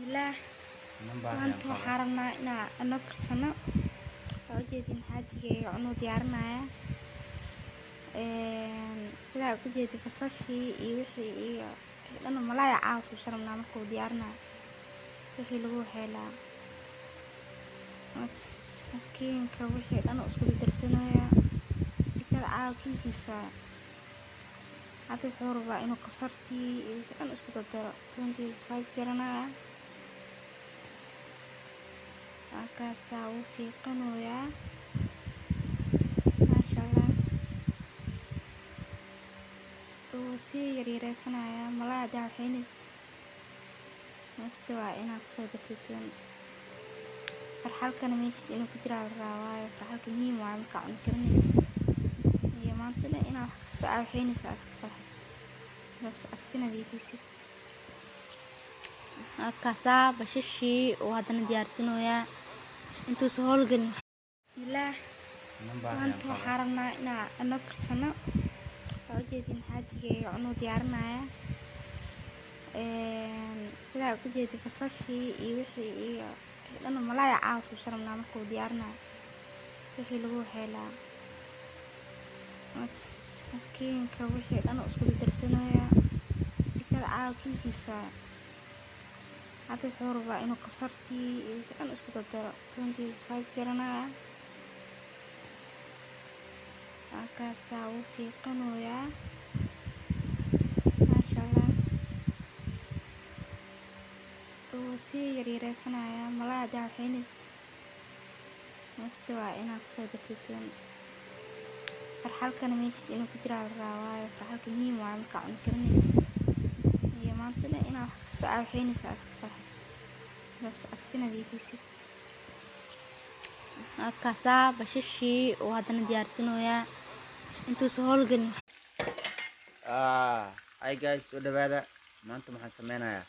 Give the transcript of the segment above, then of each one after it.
Bismillah. Maanta waxaan rabnaa inaan karsano oo jeedin xaajiga cunno diyaarinaya sida ku jeedi basashii iyo wixii iyo dhan malaay caasub sarnaa markuu diyaarinayo wixii lagu heelaa maskiinka wixii dhan isku darsanaya sikada caawintiisa hada wuxuu rabaa inuu kabsartii iyo wixii dhan isku daro toontii soo jaranaya akaasa uu fiiqanayaa maasha Allah uu si yaryareysanaya malaayda waxaynis waa inaa kusoo dartitoon farxalkana meeshii inuu ku jiraa la rabaa farxalka muhiim waa marka cunno karinaysa iyo maantana inaa wax kasta waxaynis iska farxis bas iska nadiifisid akaasa bashashii oo hadana diyaarsanayaa intuu soo howlgalin Bismillah. Maanta waxaan rabnaa inaan karsano oo jeedin xaajiga cunno diyaarinaya sida ku jeedi basashii iyo wixii iyo dhan malaay caasub sarnaa markuu diyaarinayo wixii lagu heelaa maskiinka wixii dhan isku darsanaya sikada caawintiisa hada wuxuu rabaa inuu kabsartii iyo wixii dhan isku daro toontii soo jaranaya akaasa uu fiiqanayaa maasha Allah uu si yaryareysanaya malaayda waxaynis waa inaa kusoo dartitoon farxalkana meeshii inuu ku jiraa la rabaa farxalka muhiim waa marka cunno karinaysa iyo maantana inaa wax kasta waxaynis iska farxis bas iska nadiifisid akaasa bashashii oo hadana diyaarsanayaa intuu soo howlgalin hi guys soo dhawaada maanta waxaan sameynayaa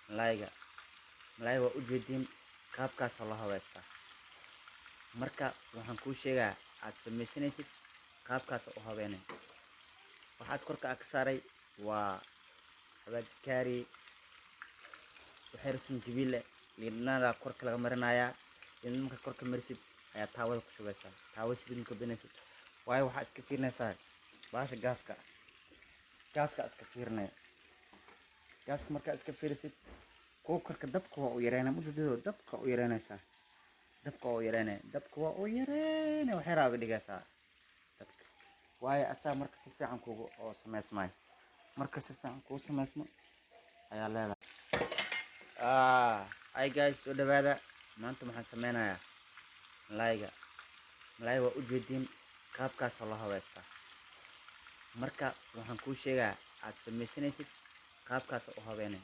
malaayga waa u jeedin qaabkaas oo la habeystaa marka waxaan kuu sheegaa aad sameysanaysid qaabkaas oo habeynay waxaas korka ka saaray waa xabaji kaari waxay sanjabiil liidnada korka laga marinayaa in marka korka marisid ayaa taawada ku shubeysaa taawo sidii marka binaysid waayo waxaa iska fiirinaysaa baasha gaaska iska fiirinaya gaaska markaa iska fiirisid kuukarka dabka waa u yareynaya muddadooda dabka u yareynaysaa dabka waa u yareynaya waxay raaga dhigaysaa dabka waayo asaa marka si fiican kugu oo sameysmaayo marka si fiican kuu sameysmo ayaa leedahay hi guys soo dhawaada maanta waxaan sameynayaa malaayga waa u jeedin qaabkaas oo la habeystaa marka waxaan kuu sheegaa aad sameysanaysid qaabkaas oo habeynay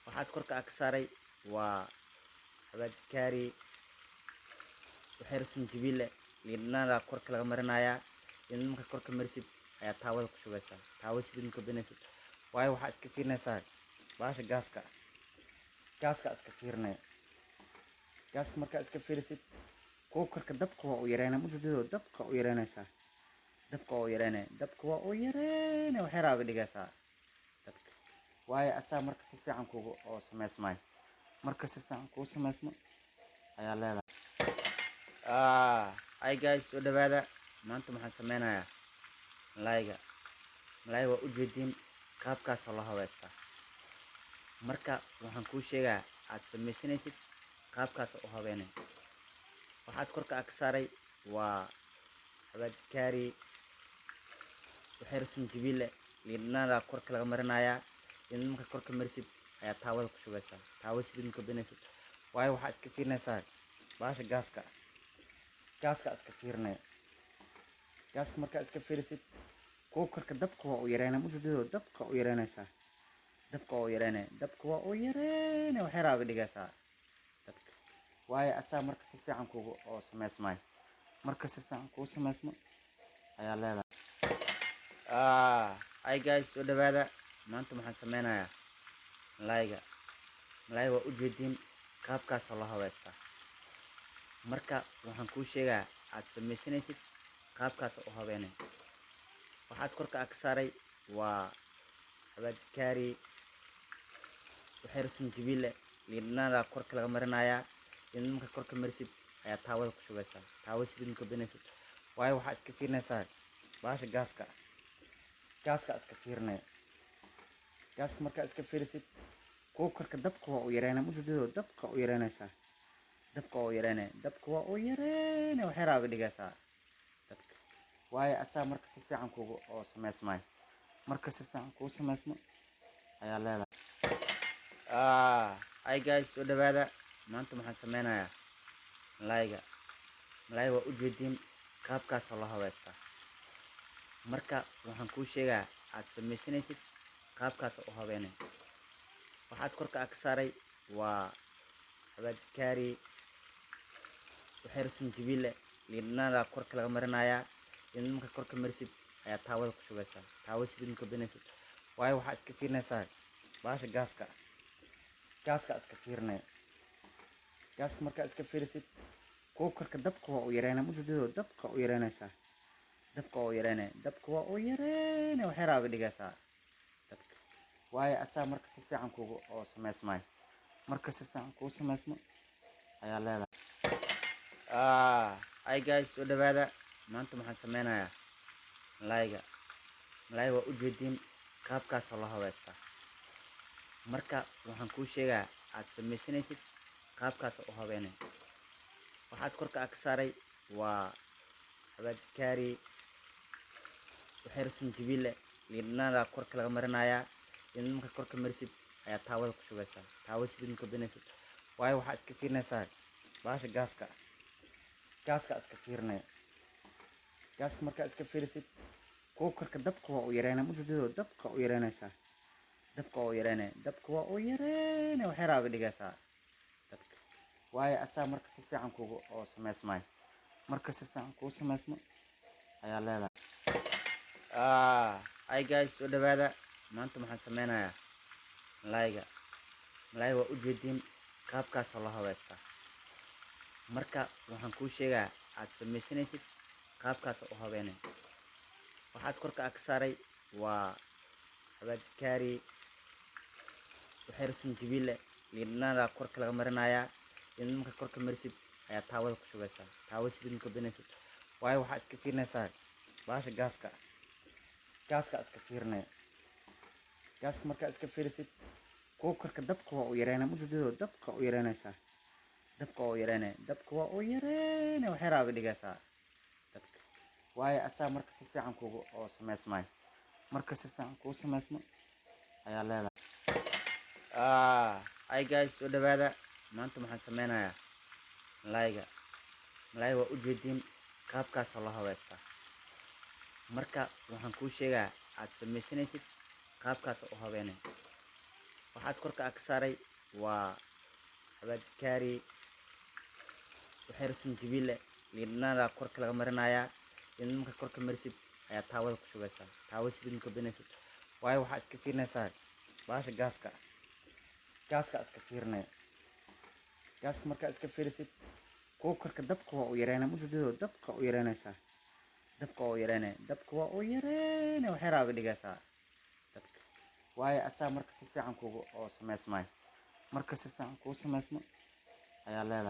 waxaas korka ka saaray waa xabaji kaari waxay sanjabiil liidnada korka laga marinayaa in marka korka marisid ayaa taawada ku shubeysaa taawo sidii marka binaysid waayo waxaa iska fiirinaysaa baasha gaaska iska fiirinaya gaaska markaa iska fiirisid kuukarka dabka waa u yareynaya muddadooda dabka u yareynaysaa dabka waa u yareynaya waxay raaga dhigaysaa dabka waayo asaa marka si fiican kugu oo sameysmaayo marka si fiican kuu sameysmo ayaa leedahay hi guys soo dhawaada maanta waxaan sameynayaa malaayga waa u jeedin qaabkaas oo la habeystaa marka waxaan kuu sheegaa aad sameysanaysid qaabkaas oo habeynay waxaas korka ka saaray waa xabaji kaari waxay sanjabiil liidnada korka laga marinayaa in marka korka marisid ayaa taawada ku shubeysaa taawo sidii marka binaysid waayo waxaa iska fiirinaysaa baasha gaaska iska fiirinaya gaaska markaa iska fiirisid kuukarka dabka waa u yareynaya muddadooda dabka u yareynaysaa dabka waa u yareynaya waxay raaga dhigaysaa dabka waayo asaa marka si fiican kugu oo sameysmaayo marka si fiican kuu sameysmo ayaa leedahay hi guys soo dhawaada maanta waxaan sameynayaa malaayga waa u jeedin qaabkaas oo la habeystaa marka waxaan kuu sheegaa aad sameysanaysid qaabkaas oo habeynay waxaas korka ka saaray waa xabaji kaari waxyar sinjibiil leh liidhanaana korka laga marinayaa in marka korka marisid ayaa taawada ku shugaysaa taawo saliid marka binaysid waayo waxaa iska fiirinaysaa baasha gaaska iska fiirinaya gaaska markaa iska fiirisid kuukarka dabka waa u yareynaya muddadoo dabka u yareynaysaa dabka waa u yareynaya dabka waa u yareynaya waxyaraa uga dhigaysaa dabka waayo asaa marka si fiican kuugu oo samaysmaayo marka si fiican kuu samaysmo ayaa leedahay hi guys soo dhawaada maanta waxaan sameynayaa malaayga waa ujeediin qaabkaasoo la habeystaa marka waxaan kuu sheegaa aad samaysanaysid qaabkaas u habeynay waxaas korka ka saaray waa xabaad kaari waxyar sinjibiil leh liidhanaana korka laga marinayaa in marka korka marisid ayaa taawada ku shugaysaa taawo saliid marka binaysid waayo waxaa iska fiirinaysaa baasha gaaska iska fiirinaya gaaska markaa iska fiirisid kuukarka dabka waa u yareynaya muddadoo dabka u yareynaysaa dabka waa u yareynaya dabka waa u yareynaya waxyaraa uga dhigaysaa dabka waayo asaa marka si fiican kuugu oo samaysmaayo marka si fiican kuu samaysmo ayaa leedahay hi guys soo dhawaada maanta waxaan sameynayaa malaayga waa ujeediin qaabkaasoo la habeystaa marka waxaan kuu sheegaa aad samaysanaysid qaabkaas u habeynay waxaas korka ka saaray waa xabaad kaari waxyar sinjibiil leh liidhanaana korka laga marinayaa in marka korka marisid ayaa taawada ku shugaysaa taawo saliid marka binaysid waayo waxaa iska fiirinaysaa baasha gaaska iska fiirinaya gaaska markaa iska fiirisid kuukarka dabka waa u yareynaya muddadoo dabka u yareynaysaa dabka waa u yareynaya dabka waa u yareynaya waxyaraa uga dhigaysaa dabka waayo asaa marka si fiican kuugu oo samaysmaayo marka si fiican kuu samaysmo ayaa leedahay hi guys soo dhawaada maanta waxaan sameynayaa malaayga waa ujeediin qaabkaasoo la habeystaa marka waxaan kuu sheegaa aad samaysanaysid qaabkaas u habeynay waxaas korka ka saaray waa xabaad kaari waxyar sinjibiil leh liidhanaana korka laga marinayaa in marka korka marisid ayaa taawada ku shugaysaa taawo saliid marka binaysid waayo waxaa iska fiirinaysaa baasha gaaska iska fiirinaya gaaska markaa iska fiirisid kuukarka dabka waa u yareynaya muddadoo dabka u yareynaysaa dabka waa u yareynaya dabka waa u yareynaya waxyaraa uga dhigaysaa dabka waayo asaa marka si fiican kuugu oo samaysmaayo marka si fiican kuu samaysmo ayaa leedahay hi guys soo dhawaada maanta waxaan sameynayaa malaayga waa ujeediin qaabkaasoo la habeystaa marka waxaan kuu sheegaa aad samaysanaysid qaabkaas u habeynay waxaas korka ka saaray waa xabaad kaari waxyar sinjibiil leh liidhanaana korka laga marinayaa in marka korka marisid ayaa taawada ku shugaysaa taawo saliid marka binaysid waayo waxaa iska fiirinaysaa baasha gaaska iska fiirinaya gaaska markaa iska fiirisid kuukarka dabka waa u yareynaya muddadoo dabka u yareynaysaa dabka waa u yareynaya dabka waa u yareynaya waxyaraa uga dhigaysaa dabka waayo asaa marka si fiican kuugu oo samaysmaayo marka si fiican kuu samaysmo ayaa leedahay